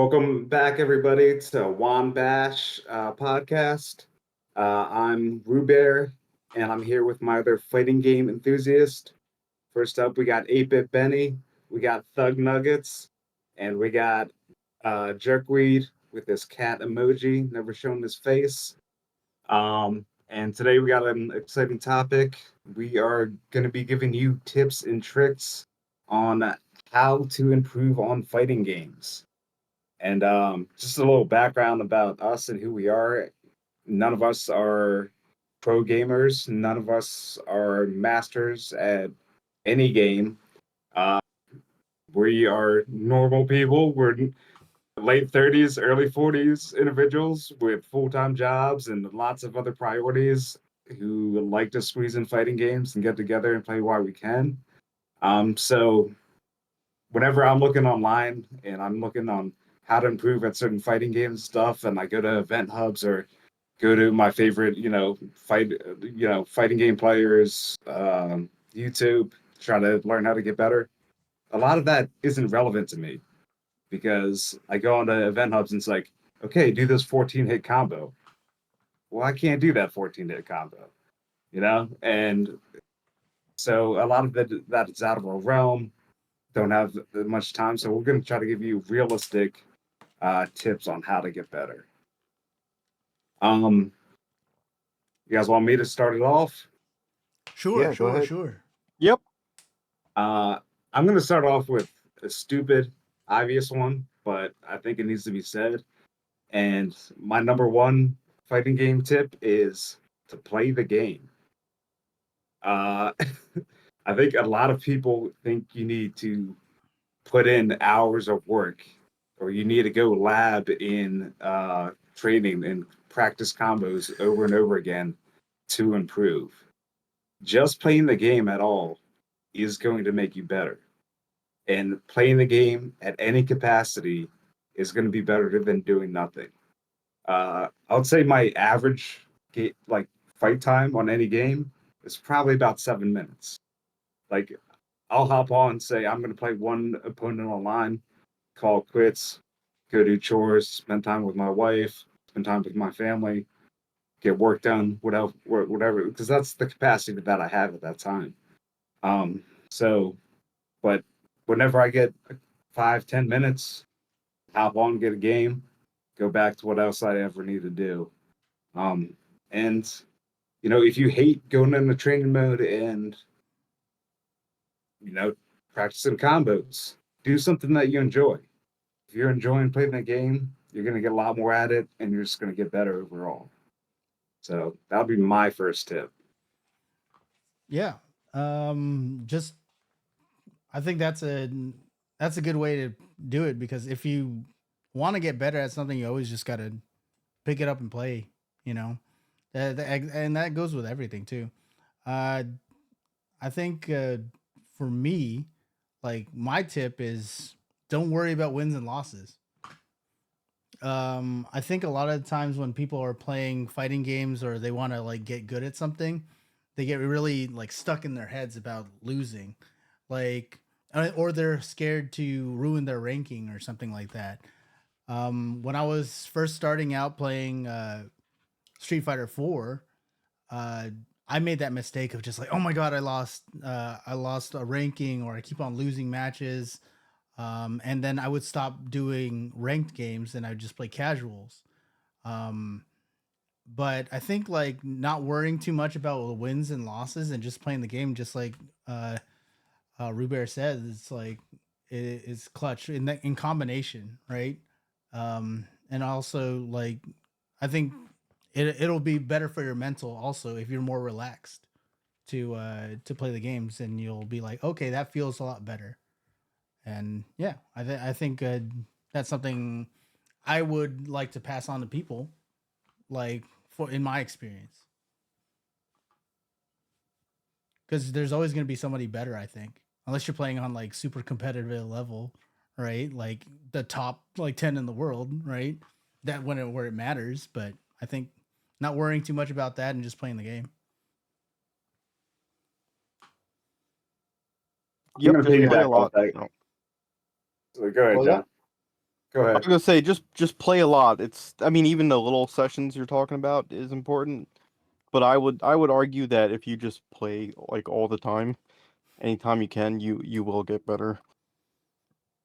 Welcome back, everybody, to Juan Bash podcast. I'm Ruber, and I'm here with my other fighting game enthusiast. First up, we got 8-Bit Benny, we got Thug Nuggets, and we got Jerkweed with this cat emoji, never shown his face. And today we got an exciting topic. We are going to be giving you tips and tricks on how to improve on fighting games. And just a little background about us and who we are. None of us are pro gamers. None of us are masters at any game. Uh, we are normal people. We're late 30s, early 40s individuals with full time jobs and lots of other priorities who like to squeeze in fighting games and get together and play while we can. So whenever I'm looking online and I'm looking on how to improve at certain fighting games and stuff, and I go to event hubs or go to my favorite, fighting game players, YouTube, try to learn how to get better. A lot of that isn't relevant to me because I go onto event hubs and it's like, okay, do this 14 hit combo. Well, I can't do that 14 hit combo, And so a lot of that is out of our realm. Don't have much time, so we're going to try to give you realistic tips on how to get better. Um, you guys want me to start it off? Sure, Yeah, go sure, ahead. sure. Yep. I'm going to start off with a stupid, obvious one, but I think it needs to be said. And my number one fighting game tip is to play the game. Uh, I think a lot of people think you need to put in hours of work or you need to go lab in training and practice combos over and over again to improve. Just playing the game at all is going to make you better. And playing the game at any capacity is going to be better than doing nothing. I would say my average fight time on any game is probably about 7 minutes. Like I'll hop on and say I'm going to play one opponent online, call quits, go do chores, spend time with my wife, spend time with my family, get work done, whatever, because that's the capacity that I have at that time. Um, so, but whenever I get 5, 10 minutes, hop on, get a game, go back to what else I ever need to do. Um, and if you hate going in the training mode and you know practicing combos, do something that you enjoy. If you're enjoying playing the game, you're going to get a lot more at it and you're just going to get better overall. So that'll be my first tip. Yeah. Just I think that's a good way to do it because if you want to get better at something, you always just got to pick it up and play, you know. And that goes with everything too. Uh I think for me, like my tip is don't worry about wins and losses. I think a lot of the times when people are playing fighting games or they want to like get good at something, they get really like stuck in their heads about losing, like or they're scared to ruin their ranking or something like that. When I was first starting out playing Street Fighter 4, uh, I made that mistake of just like, oh my god, I lost a ranking, or I keep on losing matches. And then I would stop doing ranked games and I would just play casuals. Um, but I think like not worrying too much about the wins and losses and just playing the game, just like uh, Ruber says, it's like it's clutch in combination, right? And also like I think it'll be better for your mental also if you're more relaxed to play the games, and you'll be like, okay, that feels a lot better. And yeah, I think that's something I would like to pass on to people, like for in my experience, because there's always going to be somebody better. I think unless you're playing on like super competitive level, right? Like the top like 10 in the world, right? That where it matters. But I think not worrying too much about that and just playing the game. I'm Yep. going to Just play a piggyback off lot. that. No. So go ahead, What was John. that? Go I ahead. was gonna say just play a lot. I mean, even the little sessions you're talking about is important, but I would argue that if you just play like all the time, anytime you can, you will get better.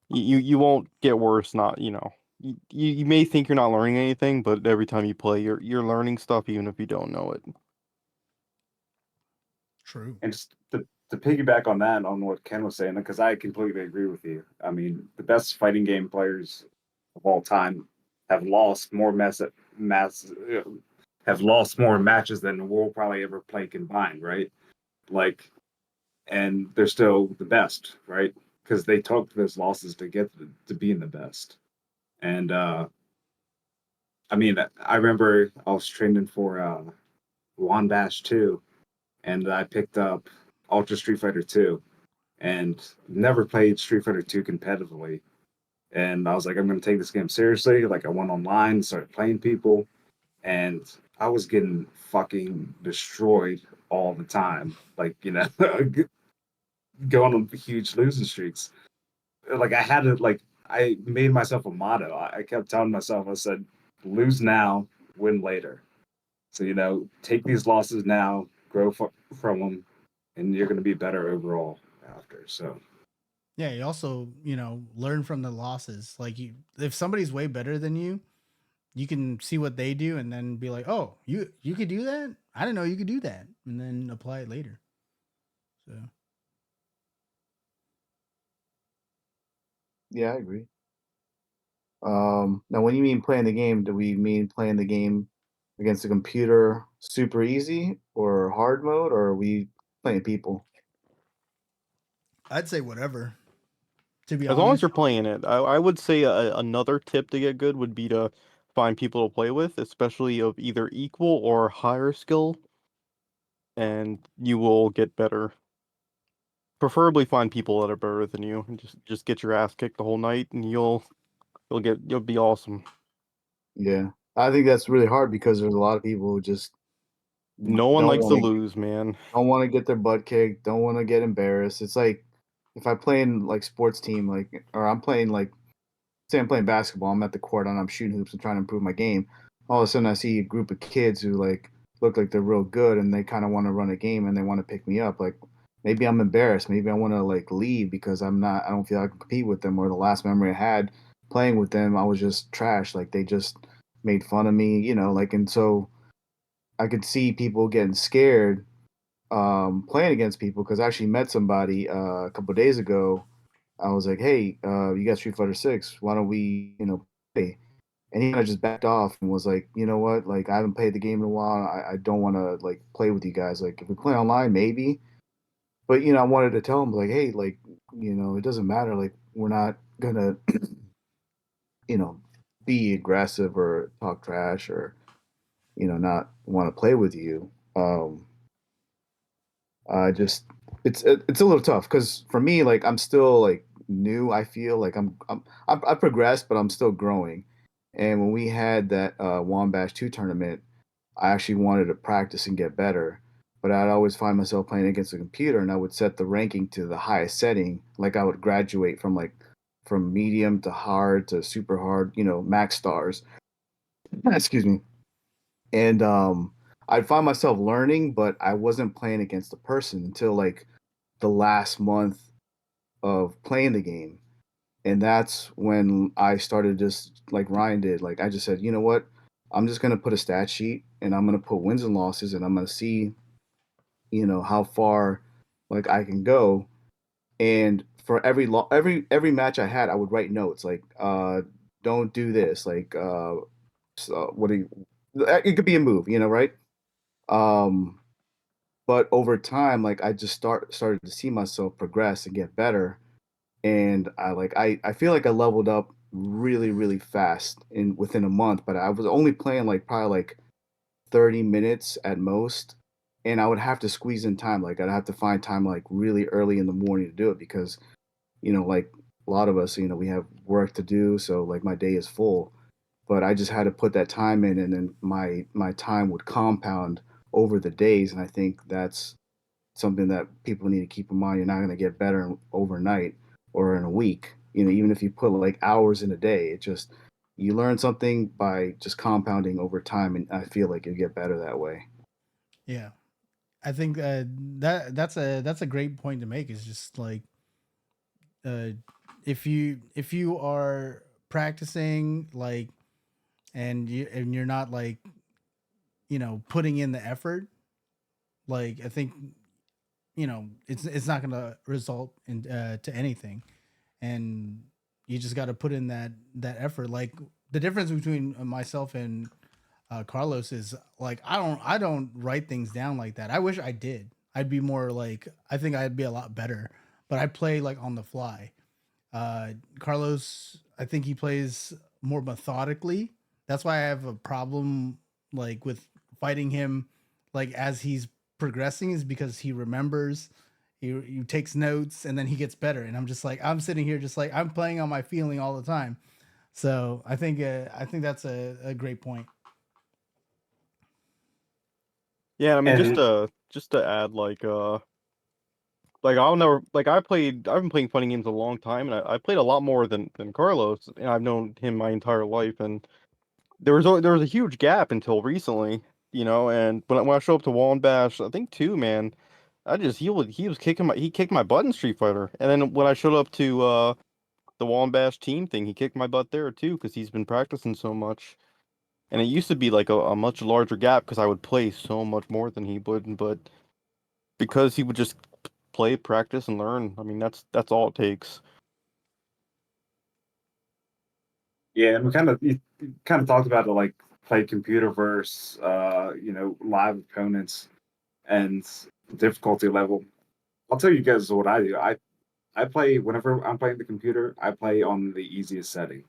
You won't get worse. Not you may think you're not learning anything, but every time you play, you're learning stuff even if you don't know it. True. And just to piggyback on that, on what Ken was saying, because I completely agree with you. I mean, the best fighting game players of all time have lost more mass have lost more matches than we'll probably ever play combined, right? Like, and they're still the best, right? Because they took those losses to get to being the best. And I mean, I remember I was training for Juan Bash 2, and I picked up Ultra Street Fighter 2, and never played Street Fighter 2 competitively. And I was like, I'm going to take this game seriously. Like, I went online, started playing people, and I was getting fucking destroyed all the time. Like, going on huge losing streaks. Like, I had to, like, I made myself a motto. I kept telling myself, I said, lose now, win later. So, take these losses now, grow from them, and you're going to be better overall after. So, Yeah, you also, learn from the losses. Like if somebody's way better than you can see what they do and then be like, "Oh, you could do that? I didn't know you could do that." And then apply it later. So, Yeah, I agree. Now, when you mean playing the game, do we mean playing the game against the computer super easy or hard mode, or are we playing people? I'd say whatever, to be As long as honest. you're playing it, I would say another tip to get good would be to find people to play with, especially of either equal or higher skill, and you will get better. Preferably find people that are better than you, and just get your ass kicked the whole night, and you'll be awesome. Yeah, I think that's really hard because there's a lot of people who just No one don't likes to want to lose, man. don't want to get their butt kicked, don't want to get embarrassed. It's like if I play in like sports team, like or I'm playing like say I'm playing basketball, I'm at the court and I'm shooting hoops and trying to improve my game. All of a sudden, I see a group of kids who like look like they're real good and they kind of want to run a game and they want to pick me up. Like maybe I'm embarrassed, maybe I want to like leave because I don't feel I can compete with them. Or the last memory I had playing with them, I was just trash. Like they just made fun of me, like and so I could see people getting scared playing against people because I actually met somebody a couple of days ago. I was like, "Hey, you got Street Fighter 6? Why don't we, play?" And he kind of just backed off and was like, "You know what? Like, I haven't played the game in a while. I don't want to like play with you guys. Like, if we play online, maybe." But I wanted to tell him like, "Hey, like, it doesn't matter. Like, we're not gonna, you know, be aggressive or talk trash or not want to play with you." I just it's a little tough because for me, like I'm still like new. I feel like I progressed, but I'm still growing. And when we had that Wombash 2 tournament, I actually wanted to practice and get better. But I'd always find myself playing against a computer, and I would set the ranking to the highest setting. Like I would graduate from medium to hard to super hard, max stars. Excuse me. And I'd find myself learning, but I wasn't playing against the person until like the last month of playing the game. And that's when I started just like Ryan did. Like I just said, you know what? I'm just gonna put a stat sheet and I'm gonna put wins and losses and I'm gonna see, how far like I can go. And for every match I had, I would write notes like don't do this, like so what do you it could be a move, right? Um but over time, like I just started to see myself progress and get better. And I feel like I leveled up really, really fast in within a month, but I was only playing like probably like 30 minutes at most. And I would have to squeeze in time. Like I'd have to find time like really early in the morning to do it because, like a lot of us, we have work to do. So like my day is full. But I just had to put that time in and then my time would compound over the days. And I think that's something that people need to keep in mind. You're not going to get better overnight or in a week. even if you put like hours in a day, it just you learn something by just compounding over time, and I feel like you get better that way. Yeah, I think that's a great point to make. Is just like uh, if you are practicing like and you're not like putting in the effort, like I think it's not going to result in to anything, and you just got to put in that effort. Like the difference between myself and Carlos is like I don't write things down like that. I wish I did. I'd be more like I think I'd be a lot better, but I play like on the fly. Carlos, I think he plays more methodically. That's why I have a problem like with fighting him like as he's progressing is because he remembers, he takes notes and then he gets better. And I'm just like I'm sitting here just like I'm playing on my feeling all the time. So I think that's a great point. Yeah, I mean And just to add like I'll never like I've been playing fighting games a long time, and I played a lot more than Carlos, and I've known him my entire life, and there was a huge gap until recently, and when I show up to Juan Bash, I think too, man, I just he was kicking my he kicked my butt in Street Fighter, and then when I showed up to the Juan Bash team thing, he kicked my butt there too because he's been practicing so much. And it used to be like a much larger gap because I would play so much more than he would, but because he would just play, practice, and learn. I mean, that's all it takes. yeah, and you kind of talked about it, like play computer versus live opponents and difficulty level. I'll tell you guys what I do. I play whenever I'm playing the computer, I play on the easiest setting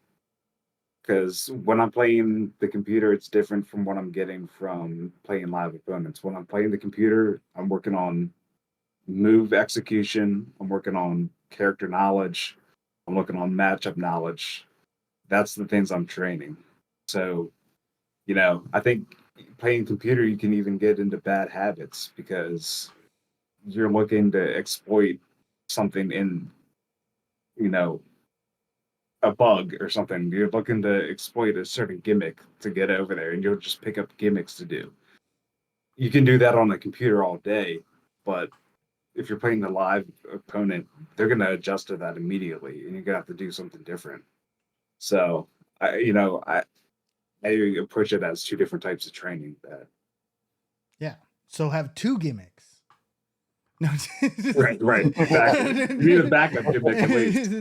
because when I'm playing the computer, it's different from what I'm getting from playing live opponents. When I'm playing the computer, I'm working on move execution, I'm working on character knowledge, I'm working on matchup knowledge. That's the things I'm training. So, I think playing computer, you can even get into bad habits because you're looking to exploit something in, you know, a bug or something. You're looking to exploit a certain gimmick to get over there, and you'll just pick up gimmicks to do. You can do that on a computer all day, but if you're playing a live opponent, they're going to adjust to that immediately, and you're going to have to do something different. So, I approach it as two different types of training. That Yeah. So have two gimmicks. No. right, exactly. You need a backup gimmick at least.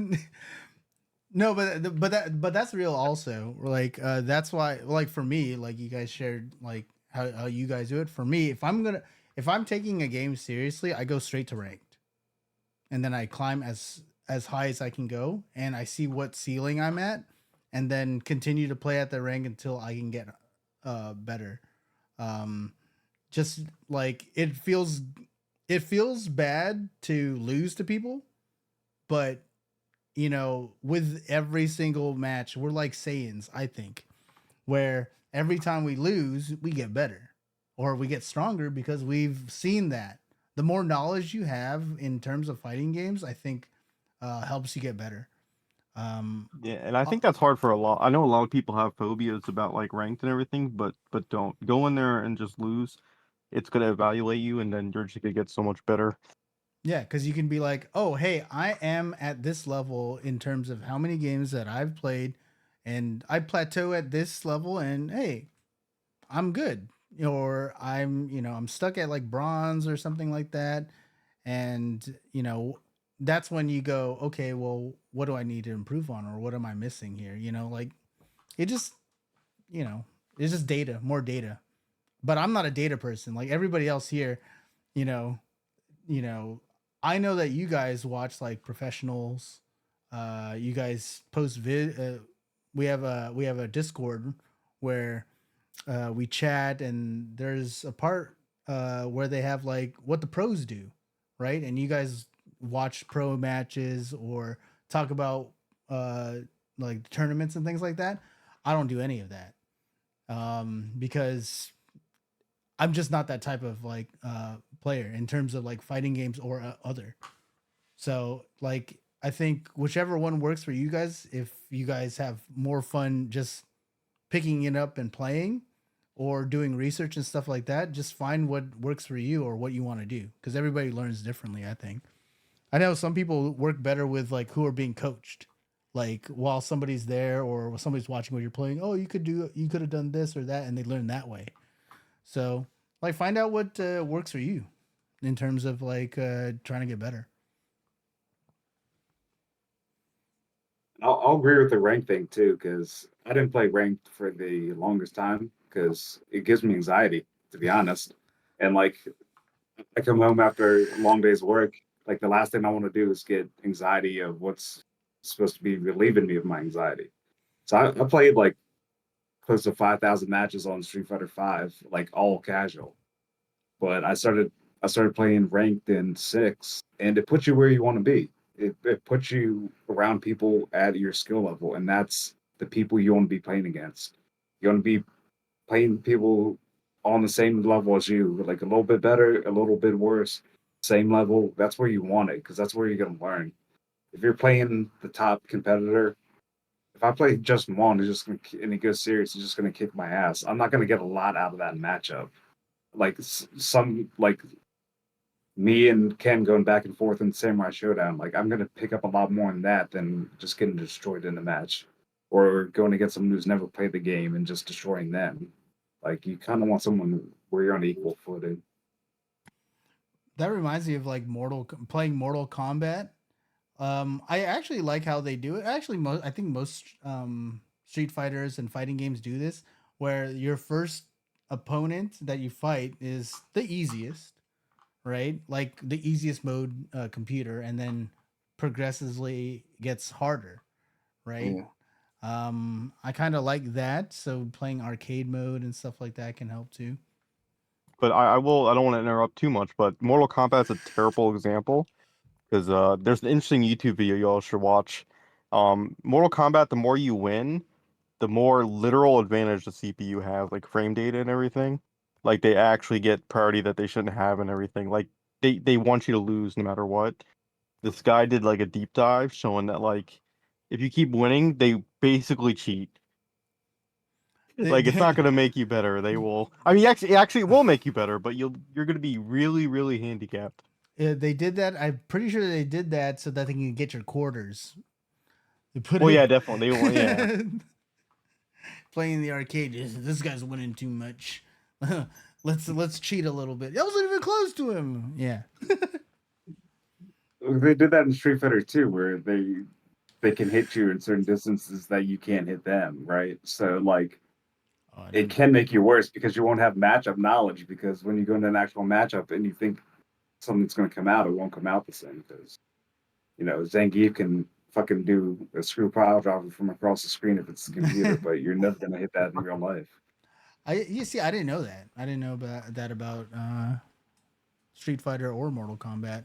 No, but that's real also. Like that's why like for me, like you guys shared like how you guys do it. For me, if I'm taking a game seriously, I go straight to ranked. And then I climb as high as I can go and I see what ceiling I'm at and then continue to play at the rank until I can get better. Um just like it feels bad to lose to people, but with every single match, we're like Saiyans, I think, where every time we lose, we get better or we get stronger because we've seen that. The more knowledge you have in terms of fighting games, I think helps you get better. Um, Yeah, and I uh, think that's hard for a lot. I know a lot of people have phobias about like ranked and everything, but don't go in there and just lose. It's gonna evaluate you, and then you're just gonna get so much better. yeah, because you can be like, oh, hey, I am at this level in terms of how many games that I've played, and I plateau at this level, and hey, I'm good. Or I'm stuck at like bronze or something like that. And, that's when you go, okay, well, what do I need to improve on? Or what am I missing here? Like it just, you know, it's just data, more data. But I'm not a data person. Like everybody else here, you know, you know, I know that you guys watch like professionals. You guys post we have a Discord where we chat and there's a part where they have like what the pros do, right? And you guys watch pro matches or talk about uh like tournaments and things like that. I don't do any of that because I'm just not that type of like player in terms of like fighting games or other. So like I think whichever one works for you guys, if you guys have more fun just picking it up and playing or doing research and stuff like that, just find what works for you or what you want to do because everybody learns differently, I think. I know some people work better with like who are being coached. Like while somebody's there or while somebody's watching what you're playing, oh, you could have done this or that, and they learn that way. So, like, find out what works for you in terms of like trying to get better. I'll agree with the rank thing too, because I didn't play ranked for the longest time because it gives me anxiety, to be honest. And like I come home after a long day's work, like the last thing I want to do is get anxiety of what's supposed to be relieving me of my anxiety. So I played like close to 5,000 matches on Street Fighter Five, like all casual. But I started playing ranked in six, and it puts you where you want to be. It puts you around people at your skill level, and that's the people you want to be playing against. You want to be playing people on the same level as you, like a little bit better, a little bit worse, same level. That's where you want it because that's where you're gonna learn. If you're playing the top competitor, if I play just one, it's just gonna and he goes serious, he's just gonna kick my ass. I'm not gonna get a lot out of that matchup. Like some like me and Ken going back and forth in Samurai Showdown, like I'm gonna pick up a lot more in that than just getting destroyed in the match, or going against someone who's never played the game and just destroying them. Like you kind of want someone where you're on equal footing. That reminds me of like playing Mortal Kombat. I actually like how they do it. Actually, I think most Street Fighters and fighting games do this, where your first opponent that you fight is the easiest, right? Like the easiest mode computer, and then progressively gets harder, right? Yeah. I kind of like that. So playing arcade mode and stuff like that can help too. But I don't want to interrupt too much, but Mortal Kombat's a terrible example because there's an interesting YouTube video y'all should watch. Mortal Kombat, the more you win, the more literal advantage the CPU have, like frame data and everything. Like they actually get priority that they shouldn't have and everything. Like they want you to lose no matter what. This guy did like a deep dive showing that like if you keep winning, they basically cheat. They, Like it's not they, gonna make you better. They will. I mean, actually, it will make you better, but you're gonna be really, really handicapped. they did that. I'm pretty sure they did that so that they can get your quarters. They put Well, it yeah, definitely. They will. Yeah, playing the arcade. This guy's winning too much. Let's cheat a little bit. I wasn't even close to him. Yeah. They did that in Street Fighter too, where they can hit you in certain distances that you can't hit them, right? So like Oh, I it didn't. can make you worse because you won't have matchup knowledge because when you go into an actual matchup and you think something's going to come out, it won't come out the same because Zangief can fucking do a screw pile driver from across the screen if it's a computer, but you're never going to hit that in real life. You see, I didn't know that. I didn't know about that about Street Fighter or Mortal Kombat.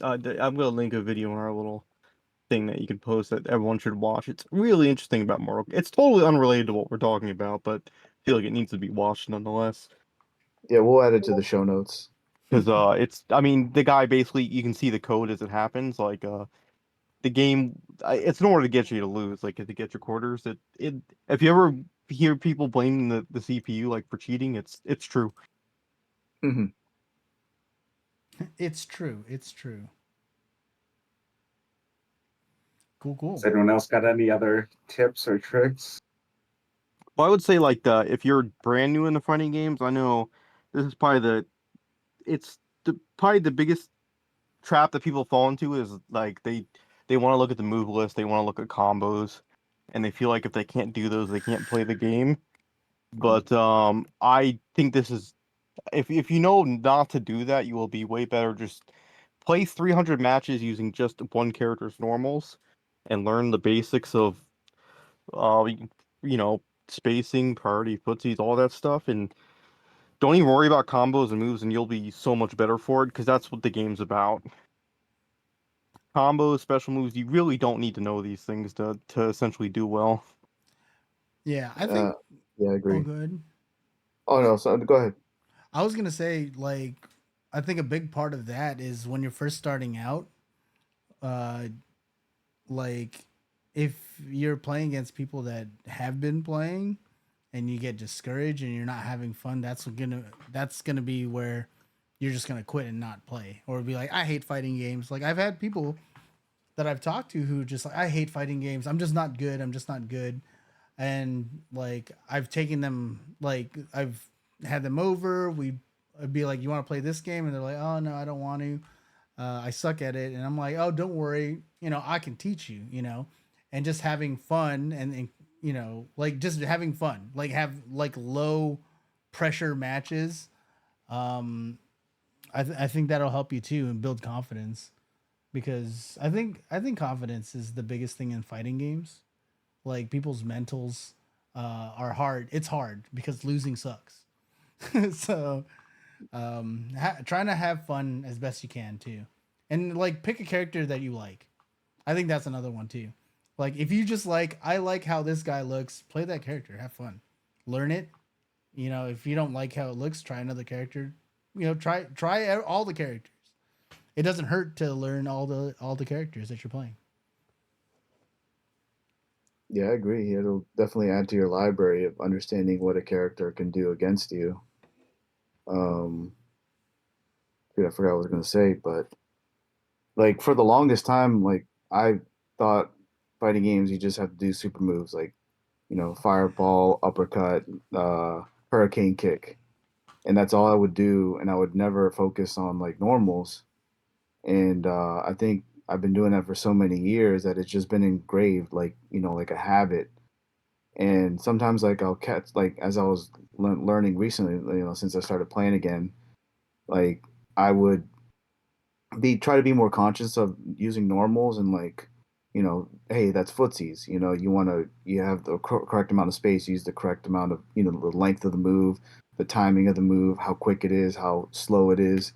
I'm gonna link a video in our little thing that you can post that everyone should watch. It's really interesting about Mortal. It's totally unrelated to what we're talking about, but I feel like it needs to be watched nonetheless. Yeah, we'll add it to the show notes. Because it's I mean the guy basically you can see the code as it happens. Like the game, it's in order to get you to lose, like to get your quarters. It if you ever hear people blaming the CPU like for cheating, it's true. Mhm. It's true. It's true. Cool. Has Cool. anyone else got any other tips or tricks? Well, I would say like the if you're brand new in the fighting games, I know this is probably probably the biggest trap that people fall into is like they want to look at the move list, they want to look at combos, and they feel like if they can't do those, they can't play the game. But I think this is if you know not to do that, you will be way better. Just play 300 matches using just one character's normals and learn the basics of you know spacing, priority, footsies, all that stuff, and don't even worry about combos and moves, and you'll be so much better for it because that's what the game's about. Combos, special moves, you really don't need to know these things to essentially do well. Yeah, I Uh, think. yeah, I Oh, agree. good. Oh no, so go ahead. I was gonna say like I think a big part of that is when you're first starting out. uh like if you're playing against people that have been playing and you get discouraged and you're not having fun, that's gonna be where you're just gonna quit and not play, or be like, I hate fighting games. Like I've had people that I've talked to who just like, I hate fighting games. I'm just not good. I'm just not good. And like I've taken them, like I've had them over. I'd be like, you want to play this game? And they're like, oh no, I don't want to. I suck at it. And I'm like, oh, don't worry. I can teach you. And just having fun and like just having fun, like have like low pressure matches. Um, I think that'll help you too and build confidence, because I think confidence is the biggest thing in fighting games. Like people's mentals are hard. It's hard because losing sucks. So trying to have fun as best you can too, and like pick a character that you like. I think that's another one too. Like if you just like, I like how this guy looks, play that character, have fun, learn it. If you don't like how it looks, try another character. Try all the characters. It doesn't hurt to learn all the characters that you're playing. Yeah, I agree. It'll definitely add to your library of understanding what a character can do against you. Um, Dude, I forgot what I was gonna say, but like for the longest time, like I thought fighting games you just have to do super moves like fireball, uppercut, hurricane kick, and that's all I would do, and I would never focus on like normals. And I think I've been doing that for so many years that it's just been engraved, like like a habit. And sometimes like I'll catch like as I was learning recently, since I started playing again, like I would be try to be more conscious of using normals and like hey, that's footsies. You have the correct amount of space, use the correct amount of the length of the move, the timing of the move, how quick it is, how slow it is.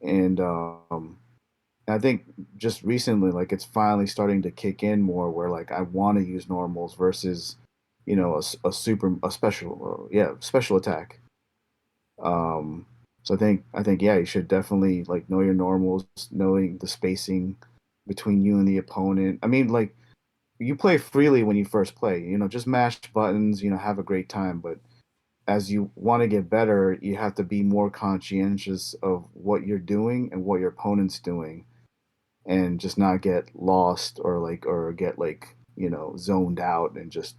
And I think just recently like it's finally starting to kick in more where like I want to use normals versus a super a special special attack. So I think yeah, you should definitely like know your normals, knowing the spacing between you and the opponent. I mean, like you play freely when you first play, just mash buttons, have a great time. But as you want to get better, you have to be more conscientious of what you're doing and what your opponent's doing, and just not get lost or get like zoned out and just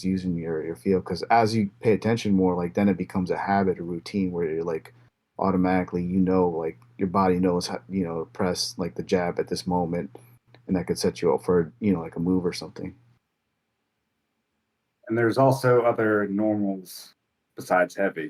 using your feel, because as you pay attention more, like then it becomes a habit, a routine where you're like automatically like your body knows how press like the jab at this moment, and that could set you up for like a move or something. And there's also other normals besides heavy.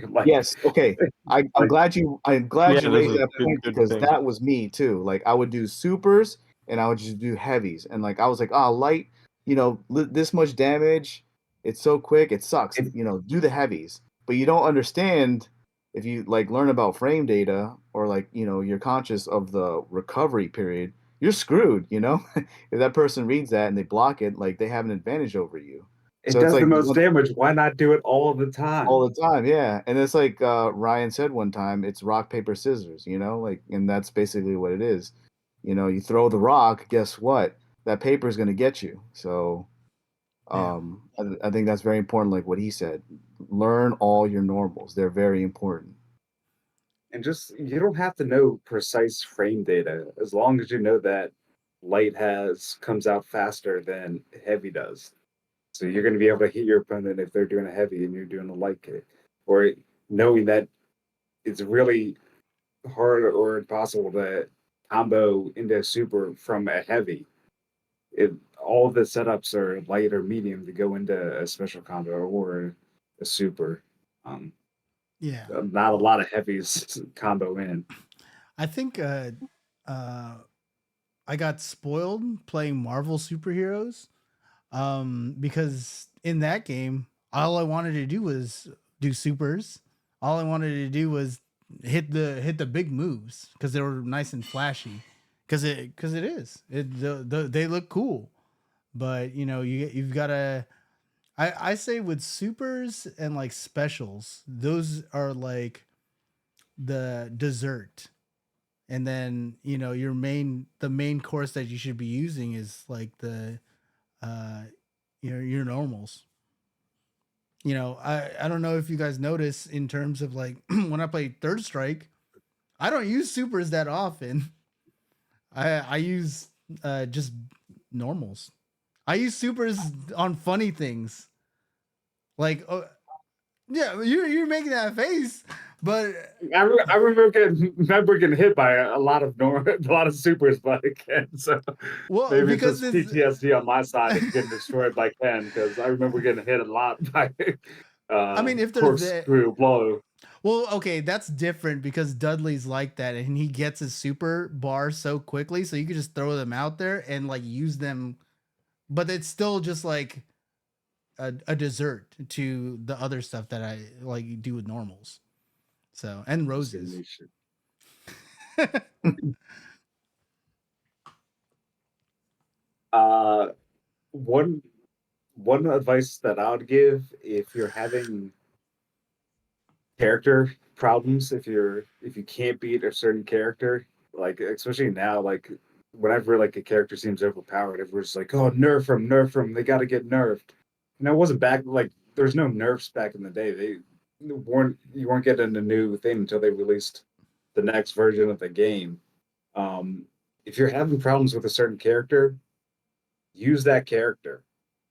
like Yes, okay. I'm like glad Yeah, you this raised is a that good point good because thing. that was me too. Like I would do supers and I would just do heavies, and like I was like, oh, light, this much damage, it's so quick, it sucks. it, Do the heavies, but you don't understand if you like learn about frame data or like you're conscious of the recovery period, you're screwed. If that person reads that and they block it, like they have an advantage over you. it So it's does the like most damage. Why not do it all the time? all the time, yeah. And it's like Ryan said one time, it's rock, paper, scissors, like, and that's basically what it is. You throw the rock, guess what? That paper is going to get you. So Yeah. I think that's very important, like what he said. Learn all your normals, they're very important. And just you don't have to know precise frame data as long as you know that light has comes out faster than heavy does. So you're going to be able to hit your opponent if they're doing a heavy and you're doing a light kick, or knowing that it's really hard or impossible to combo into a super from a heavy. It all of the setups are light or medium to go into a special combo or a super. Um, Yeah. not a lot of heavies combo in. I think uh, I got spoiled playing Marvel superheroes, because in that game, all I wanted to do was do supers. All I wanted to do was hit the big moves because they were nice and flashy. Because it is they look cool, but you've got to. I say with supers and like specials, those are like the dessert. and then the main course that you should be using is like the uh your normals. I don't know if you guys notice in terms of like when I play Third Strike, I don't use supers that often. I use just normals. I use supers on funny things. Like yeah, you're making that face, but I remember getting hit by a lot of a lot of supers by Ken. So well, maybe it's because just it's PTSD on my side of getting destroyed by Ken because I remember getting hit a lot by I mean, if they're there, corkscrew blow. well, okay, that's different because Dudley's like that, and he gets his super bar so quickly, so you can just throw them out there and like use them, but it's still just like a dessert to the other stuff that I like do with normals. So and roses. Uh, one one advice that I would give if you're having character problems, if you can't beat a certain character, like especially now, like whenever like a character seems overpowered, everyone's like, "Oh, nerf them, they got to get nerfed." And it wasn't back like there's no nerfs back in the day. They weren't you weren't getting a new thing until they released the next version of the game. Um, if you're having problems with a certain character, use that character,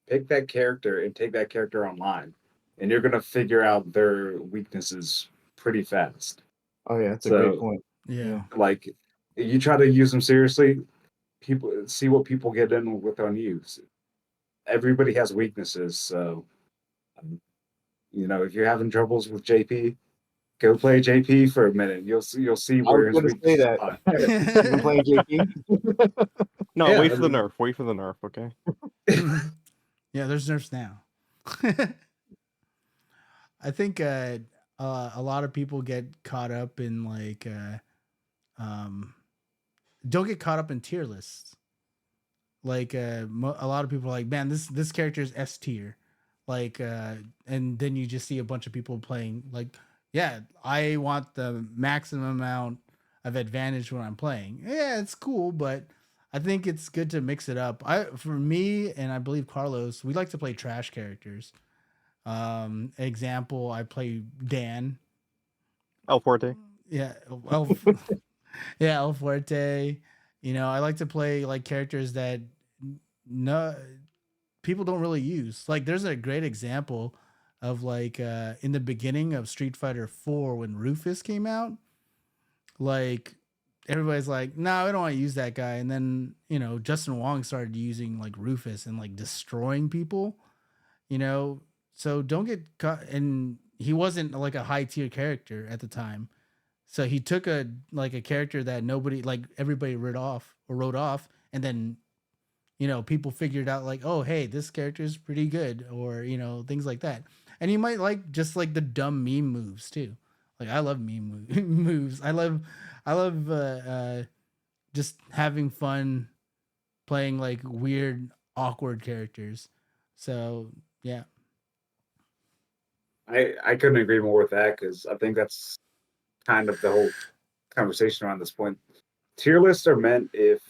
pick that character, and take that character online, and you're gonna figure out their weaknesses pretty fast. Oh yeah, that's a great So, point. Yeah. Yeah. like, you try to use them seriously. People see what people get in with on you. Everybody has weaknesses, so um, if you're having troubles with JP, go play JP for a minute. You'll see I was where his going to say weaknesses that. lie. You've been playing JP? No, Yeah, wait I for the mean, nerf. Wait for the nerf. Okay. Yeah, there's nerfs now. I think a lot of people get caught up in like um, don't get caught up in tier lists. Like a lot of people are like, man, this character is S tier, like, and then you just see a bunch of people playing like, yeah, I want the maximum amount of advantage when I'm playing. Yeah, it's cool, but I think it's good to mix it up. For me, and I believe Carlos, we like to play trash characters. Example, I play Dan. El Forte. Yeah, well, yeah, El Fuerte. I like to play like characters that no people don't really use. Like there's a great example of like in the beginning of Street Fighter 4 when Rufus came out, like everybody's like, "No, we don't want to use that guy." And then, Justin Wong started using like Rufus and like destroying people, you know. So don't get caught, and he wasn't like a high tier character at the time. So he took a character that nobody like everybody wrote off, and then people figured out like, oh, hey, this character is pretty good, or things like that. And you might like just like the dumb meme moves too. Like I love moves. I love just having fun playing like weird, awkward characters. So yeah, I couldn't agree more with that because I think that's kind of the whole conversation around this point. Tier lists are meant if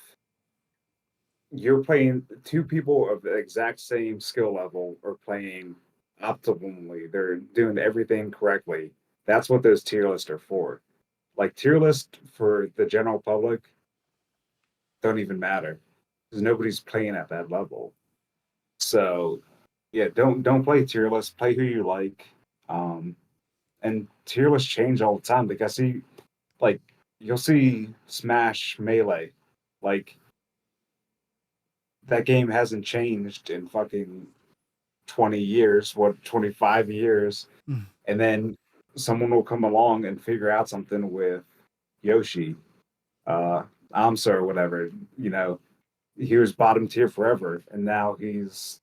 you're playing two people of the exact same skill level or playing optimally. They're doing everything correctly. That's what those tier lists are for. Like tier list for the general public don't even matter because nobody's playing at that level. So yeah, don't play tier list. Play who you like. Um, and tier lists change all the time. Like I see, like you'll see Smash Melee, like that game hasn't changed in fucking 20 years, 25 years. Mm. And then someone will come along and figure out something with Yoshi, uh, Amsa or whatever. He was bottom tier forever. And now he's,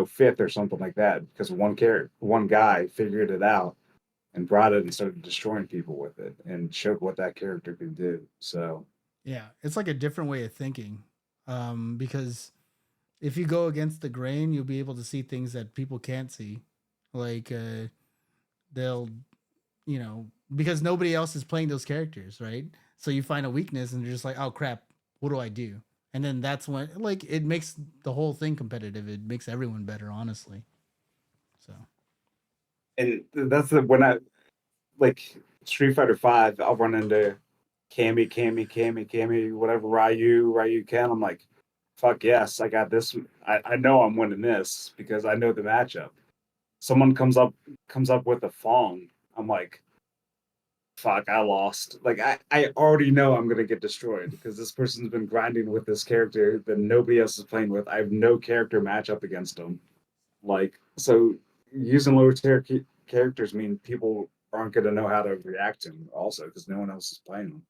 fifth or something like that because one guy figured it out and brought it and started destroying people with it and showed what that character could do. So, yeah, it's like a different way of thinking, because if you go against the grain, you'll be able to see things that people can't see. Like they'll, because nobody else is playing those characters, right? So you find a weakness and you're just like, oh crap, what do I do? And then that's when like it makes the whole thing competitive. It makes everyone better, honestly. So And that's when I like Street Fighter Five. I'll run into Cammy, whatever Ryu Ken. I'm like, fuck yes, I got this. I know I'm winning this because I know the matchup. Someone comes up with a Fong. I'm like, fuck, I lost. Like I already know I'm gonna get destroyed because this person's been grinding with this character that nobody else is playing with. I have no character matchup against them. Like so, using lower tier characters mean people aren't gonna know how to react to them also because no one else is playing them.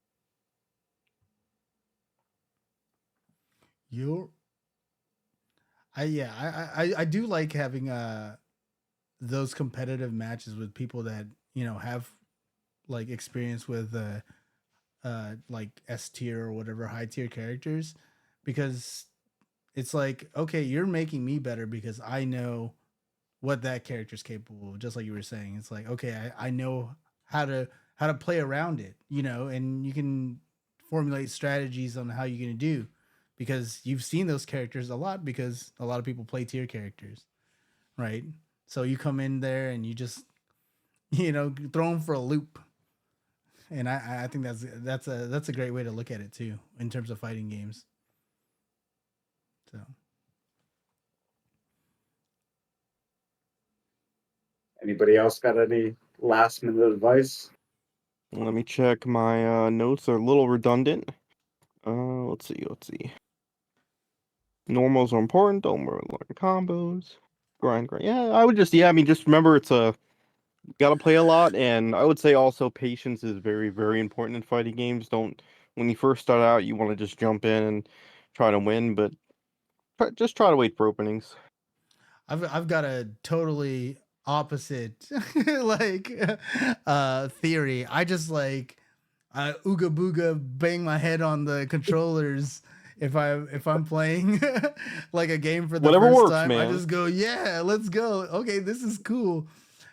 you're I do like having those competitive matches with people that have like experience with like S tier or whatever high tier characters, because it's like, okay, you're making me better because I know what that character's capable of. Just like you were saying, it's like, okay, I know how to play around it, and you can formulate strategies on how you're going to do, because you've seen those characters a lot, because a lot of people play tier characters, right? So you come in there and you just throw them for a loop. And I think that's a great way to look at it too in terms of fighting games. So Anybody else got any last minute advice? Let me check. My notes are a little redundant. Let's see. Let's see. Normals are important. Don't learn combos. Grind. Yeah, I would just. Yeah, I mean, just remember it's a gotta play a lot, and I would say also patience is very, very important in fighting games. Don't when you first start out, you want to just jump in and try to win, but just try to wait for openings. I've got a totally opposite like theory. I just like ooga booga bang my head on the controllers if I'm playing like a game for the Whatever first works, time. I man. just go, yeah, let's go. Okay, this is cool.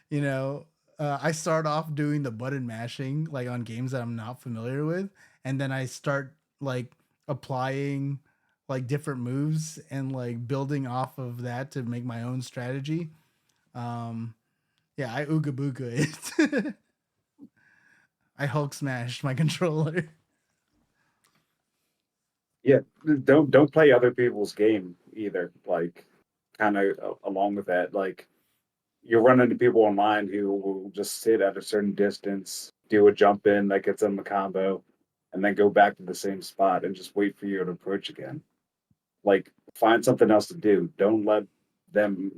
You know, I start off doing the button mashing like on games that I'm not familiar with, and then I start like applying like different moves and like building off of that to make my own strategy. Um, yeah, I ooga booga it. I Hulk smashed my controller. Yeah, don't play other people's game either. Like, kind of along with that, like you'll run into people online who will just sit at a certain distance, do a jump in that gets them a combo, and then go back to the same spot and just wait for you to approach again. Like, find something else to do. Don't let them,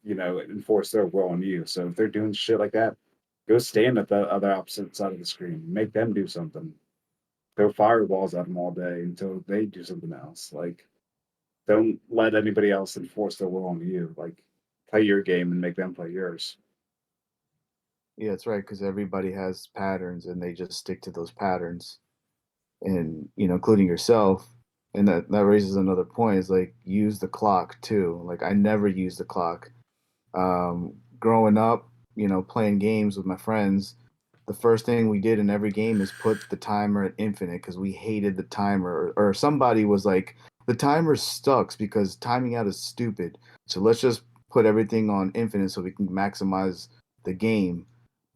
enforce their will on you. So if they're doing shit like that, go stand at the other opposite side of the screen. Make them do something. Throw fireballs at them all day until they do something else. Like, don't let anybody else enforce their will on you. Like, play your game and make them play yours. Yeah, that's right. Because everybody has patterns, and they just stick to those patterns, and including yourself. And that raises another point. Is like use the clock too. Like I never use the clock. Growing up, playing games with my friends, the first thing we did in every game is put the timer at infinite because we hated the timer. Or somebody was like, the timer sucks because timing out is stupid. So let's just put everything on infinite so we can maximize the game.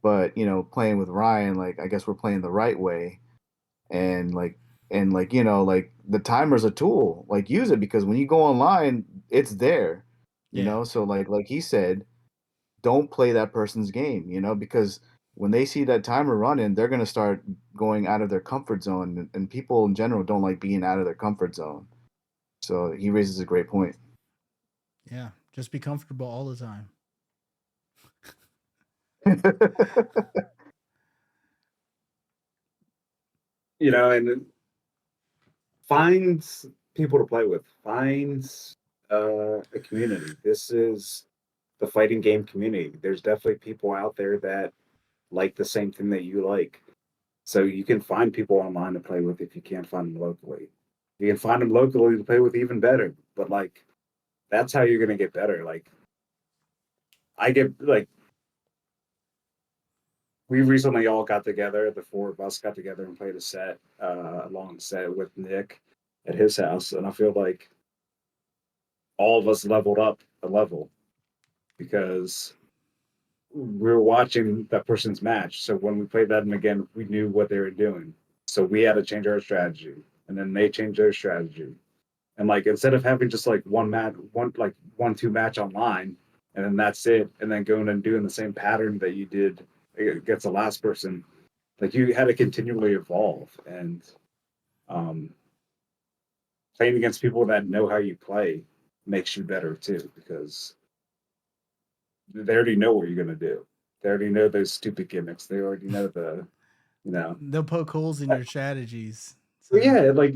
But playing with Ryan, like I guess we're playing the right way, and like like the timer's a tool. Like use it because when you go online, it's there. Yeah, So like he said, don't play that person's game, because when they see that timer running, they're going to start going out of their comfort zone. And people in general don't like being out of their comfort zone. So he raises a great point. yeah. Just be comfortable all the time. And find people to play with. Find a community. This is the fighting game community. There's definitely people out there that like the same thing that you like. So you can find people online to play with if you can't find them locally. You can find them locally to play with even better. But like that's how you're gonna get better. Like I get like we recently all got together. The four of us got together and played a long set with Nick at his house, and I feel like all of us leveled up a level because we were watching that person's match. So when we played that again, we knew what they were doing. So we had to change our strategy, and then they changed their strategy. And like instead of having just like one match, one like 1-2 match online, and then that's it, and then going and doing the same pattern that you did against the last person, like you had to continually evolve. And um, playing against people that know how you play makes you better too, because they already know what you're gonna do. They already know those stupid gimmicks. They already know the, you know. They'll poke holes in your strategies. So But yeah, like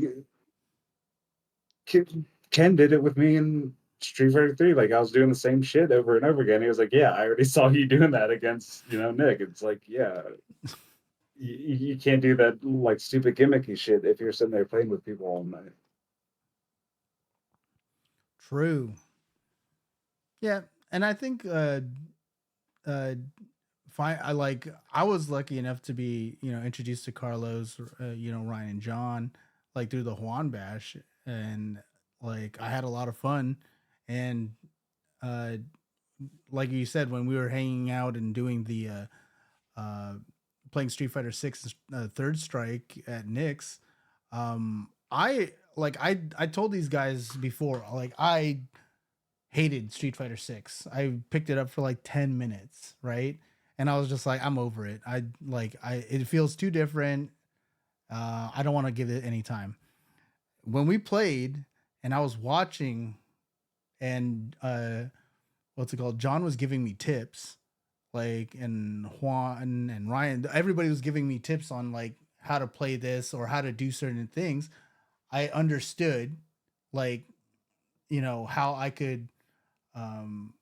Ken did it with me in Street Fighter 3. Like I was doing the same shit over and over again. He was like, "Yeah, I already saw you doing that against Nick." It's like, yeah, you can't do that like stupid gimmicky shit if you're sitting there playing with people all night. true. Yeah, and I think uh fine. I was lucky enough to be introduced to Carlos, Ryan and John, like through the Juan Bash, and like I had a lot of fun, and uh like you said, when we were hanging out and doing the uh playing Street Fighter 6 Third Strike at Nick's, I told these guys before, like I hated Street Fighter 6. I picked it up for like 10 minutes, right? And I was just like, I'm over it. It feels too different. I don't want to give it any time. When we played and I was watching, and what's it called? John was giving me tips, like, and Juan and Ryan, everybody was giving me tips on like how to play this or how to do certain things. I understood, like, how I could um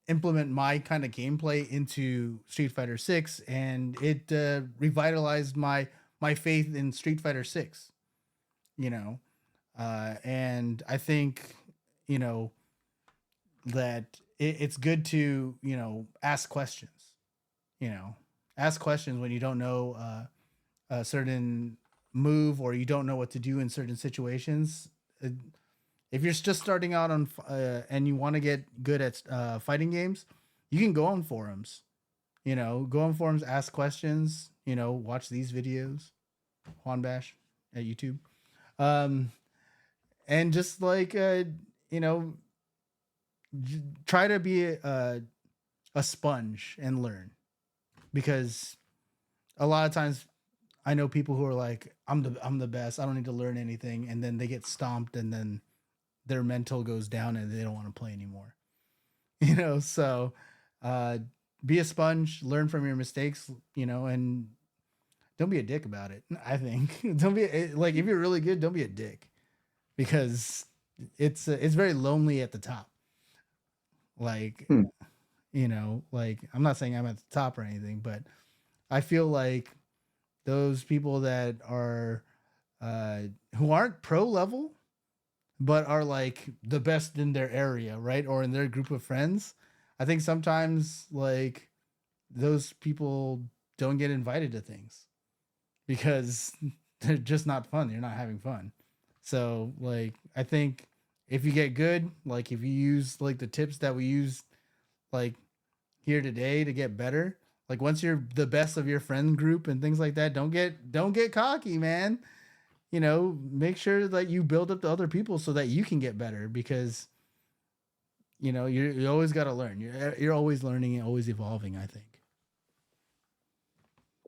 implement my kind of gameplay into Street Fighter 6, and it revitalized my faith in Street Fighter 6, you know. And I think, you know, that it's good to, ask questions, you know. Ask questions when you don't know a certain move or you don't know what to do in certain situations. Uh, If you're just starting out on and you want to get good at fighting games, you can go on forums. Go on forums, ask questions. Watch these videos, Juan Bash at YouTube, um, and just like you know, try to be a sponge and learn, because a lot of times I know people who are like, I'm the best. I don't need to learn anything, and then they get stomped, and then their mental goes down and they don't want to play anymore. So uh be a sponge, learn from your mistakes, and don't be a dick about it. I think don't be like, if you're really good, don't be a dick, because it's very lonely at the top. Like, Hmm. like, I'm not saying I'm at the top or anything, but I feel like those people that are uh who aren't pro level but are like the best in their area, right? Or in their group of friends. I think sometimes like those people don't get invited to things because they're just not fun. They're not having fun. So like I think if you get good, like if you use like the tips that we use like here today to get better, like once you're the best of your friend group and things like that, don't get cocky, man. Make sure that you build up the other people so that you can get better, because you always got to learn. You're always learning and always evolving, I think.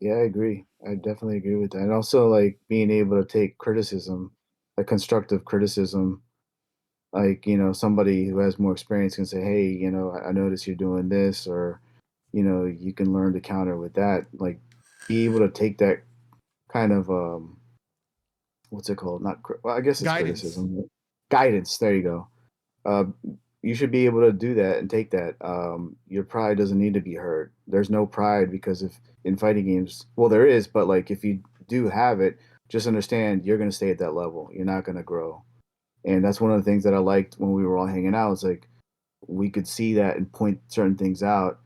Yeah, I agree. I definitely agree with that. And also like being able to take criticism, like constructive criticism, like, somebody who has more experience can say, "Hey, I noticed you're doing this," or, you can learn to counter with that. Like be able to take that kind of what's it called? Not well, I guess it's Guidance. criticism. Guidance, there you go. Uh, you should be able to do that and take that. Your pride doesn't need to be hurt. There's no pride, because if in fighting games, well, there is, but like if you do have it, just understand you're going to stay at that level. You're not going to grow. And that's one of the things that I liked when we were all hanging out. It's like we could see that and point certain things out,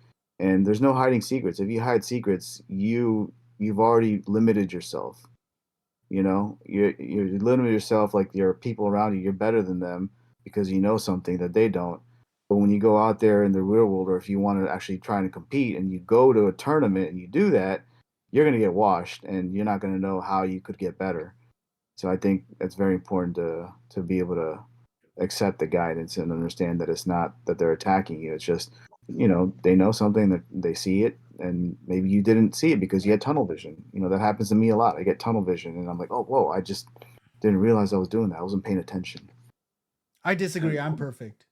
and there's no hiding secrets. If you hide secrets, you've already limited yourself. You know, you're limiting yourself. Like there are people around you, you're better than them because you know something that they don't. But when you go out there in the real world, or if you want to actually try and compete, and you go to a tournament and you do that, you're gonna get washed, and you're not gonna know how you could get better. So I think it's very important to be able to accept the guidance and understand that it's not that they're attacking you. It's just, they know something, that they see it, and maybe you didn't see it because you had tunnel vision. That happens to me a lot. I get tunnel vision and I'm like, oh, whoa, I just didn't realize I was doing that. I wasn't paying attention. I disagree. I'm perfect.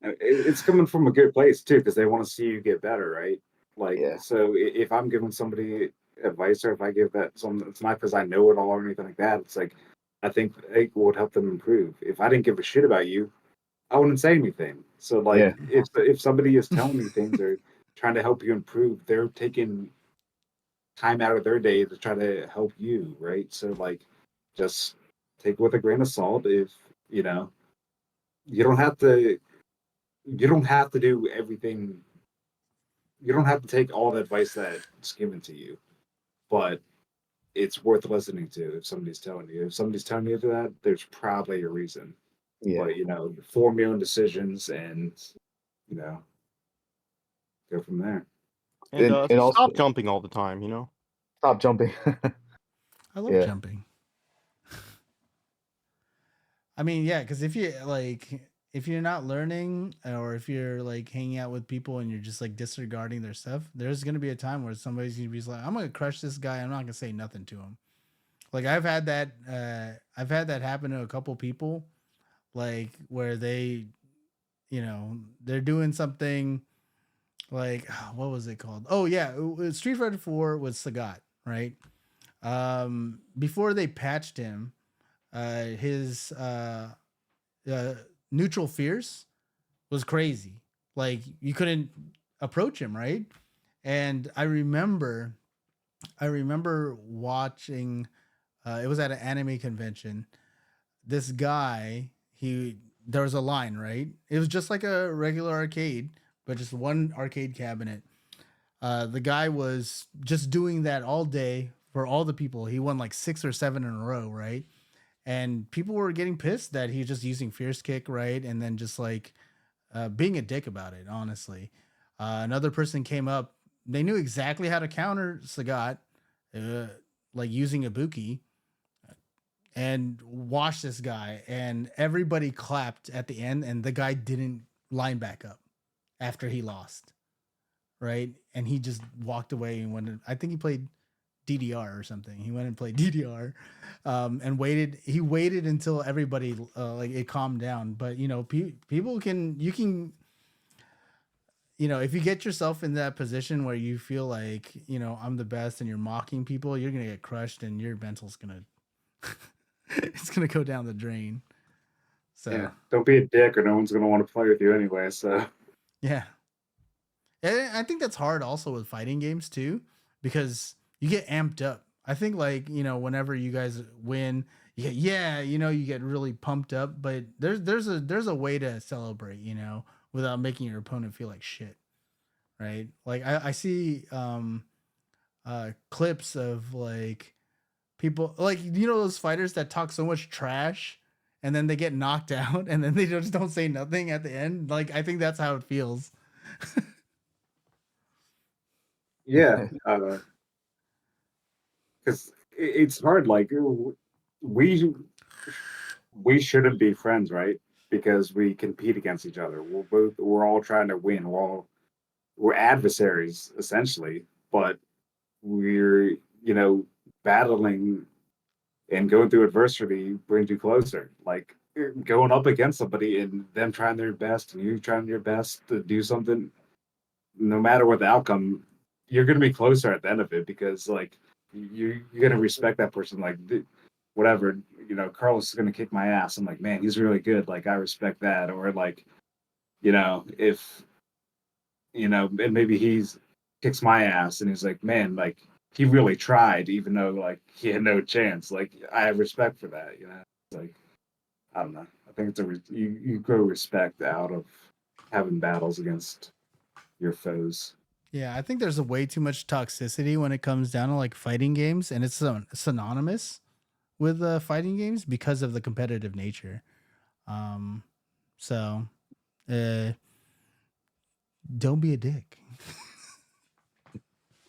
It's coming from a good place too, because they want to see you get better, right? Like, Yeah. so if I'm giving somebody advice, or if I give that some, it's not because I know it all or anything like that. It's like I think it would help them improve. If I didn't give a shit about you, I wouldn't say anything. So like, Yeah. if somebody is telling me things or trying to help you improve, they're taking time out of their day to try to help you, right? So like, just take it with a grain of salt. If you know, you don't have to. You don't have to do everything. You don't have to take all the advice that's given to you, but it's worth listening to if somebody's telling you. If somebody's telling you that, there's probably a reason. Yeah. But form your own decisions and you know go from there. And And also stop jumping all the time. You know. stop jumping. I love Yeah. jumping. I mean, yeah, because if you're not learning, or if you're like hanging out with people and you're just like disregarding their stuff, there's gonna be a time where somebody's gonna be like, "I'm gonna crush this guy. I'm not gonna say nothing to him." Like I've had that. I've had that happen to a couple people, like where they're doing something like what was it called? Oh yeah, Street Fighter 4 was Sagat, right? Before they patched him, his uh, neutral fierce was crazy. Like you couldn't approach him, right? And I remember watching. It was at an anime convention. This guy, there was a line, right? It was just like a regular arcade, but just one arcade cabinet. The guy was just doing that all day for all the people. He won like 6 or 7 in a row, right? And people were getting pissed that he was just using fierce kick, right? And then just like being a dick about it, honestly. Another person came up. They knew exactly how to counter Sagat, uh, like using Ibuki, and watch this guy. And everybody clapped at the end, and the guy didn't line back up after he lost, right? And he just walked away and went. I think he played DDR or something. He went and played DDR, and waited. He waited until everybody like it calmed down. But people can if you get yourself in that position where you feel like I'm the best and you're mocking people, you're gonna get crushed and your mental's gonna it's gonna go down the drain. So Yeah, don't be a dick, or no one's gonna want to play with you anyway. So yeah. And I think that's hard also with fighting games too, because you get amped up. I think like, whenever you guys win, you get really pumped up, but there's a way to celebrate, without making your opponent feel like shit. Right? Like I see clips of like people like those fighters that talk so much trash and then they get knocked out and then they just don't say nothing at the end. Like I think that's how it feels. yeah, because it's hard. Like we we shouldn't be friends, right? Because we compete against each other. We're all trying to win. We're adversaries essentially, but we're battling and going through adversity brings you closer. Like going up against somebody and them trying their best and you trying your best to do something, no matter what the outcome, you're going to be closer at the end of it, because like you're going to respect that person. Like whatever, Carlos is going to kick my ass. I'm like, man, he's really good. Like I respect that. Or like, if and maybe he's kicks my ass and he's like, man, like he really tried, even though like he had no chance. Like I have respect for that. It's like I don't know. I think it's you grow respect out of having battles against your foes. Yeah, I think there's a way too much toxicity when it comes down to like fighting games, and it's synonymous with fighting games because of the competitive nature. Um, so uh, don't be a dick.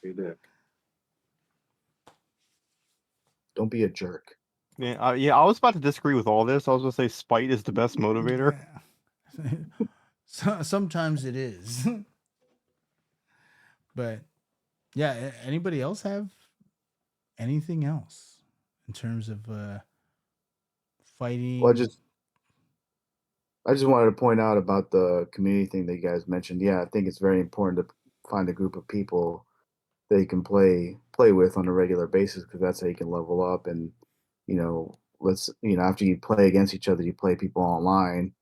Hey, Dick. Don't be a jerk. Yeah, I was about to disagree with all this. I was gonna say spite is the best motivator. So, sometimes it is, but yeah. Anybody else have anything else in terms of Well, fighting? I just wanted to point out about the community thing that you guys mentioned. Yeah, I think it's very important to find a group of people that you can play with on a regular basis because that's how you can level up. And after you play against each other, you play people online.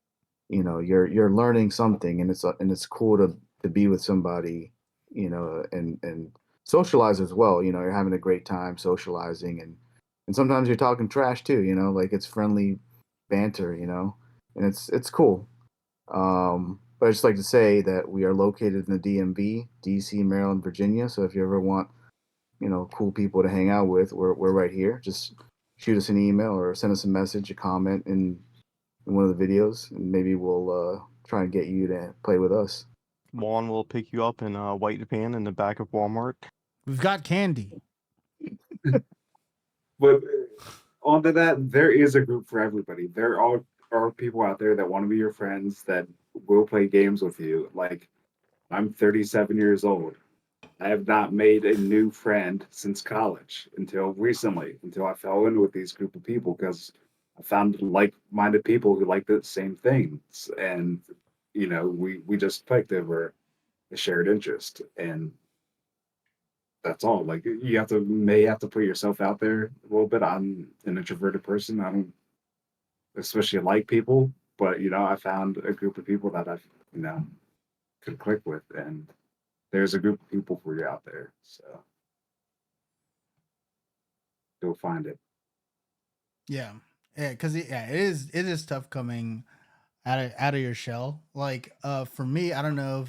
You're learning something, and it's cool to be with somebody, and socialize as well. You're having a great time socializing, and sometimes you're talking trash too. Like it's friendly banter. And it's cool. But I just like to say that we are located in the DMV, DC, Maryland, Virginia. So if you ever want, cool people to hang out with, we're right here. Just shoot us an email or send us a message, a comment in one of the videos, and maybe we'll try and get you to play with us. Juan will pick you up in a white van in the back of Walmart. We've got candy. But onto that, there is a group for everybody. There are people out there that want to be your friends that will play games with you. Like, I'm 37 years old. I have not made a new friend since college until recently, until I fell in with these group of people because I found like-minded people who like the same things, and we just clicked over a shared interest, and that's all. Like may have to put yourself out there a little bit. I'm an introverted person. I don't especially like people, but I found a group of people that I've could click with, and there's a group of people for you out there. So go find it. Yeah, yeah, because it is tough coming out of your shell. Like for me, I don't know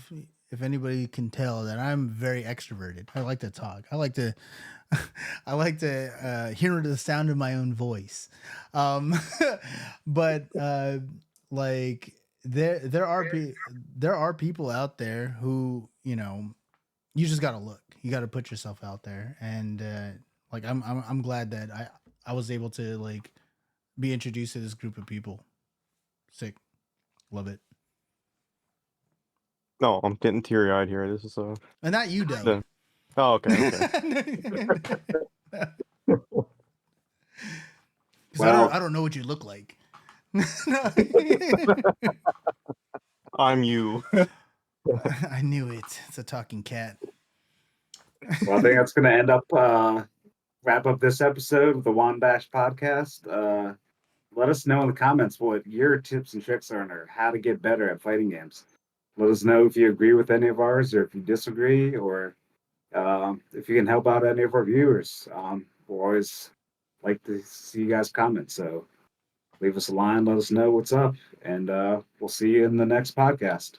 if anybody can tell that I'm very extroverted. I like to talk. I like to I like to hear the sound of my own voice. Um, but like there are people out there who you just gotta look. You gotta put yourself out there, and like I'm glad that I was able to like be introduced to this group of people. Sick, love it. No, I'm getting teary eyed here. This is And not you, Dub. the- Oh, okay, okay. Because Well, I don't know what you look like. I'm you. I knew it. It's a talking cat. I think that's going to wrap up this episode of the Juan Bash podcast. Let us know in the comments what your tips and tricks are or how to get better at fighting games. Let us know if you agree with any of ours or if you disagree, or if you can help out any of our viewers. We'll always like to see you guys comment. So leave us a line, let us know what's up, and we'll see you in the next podcast.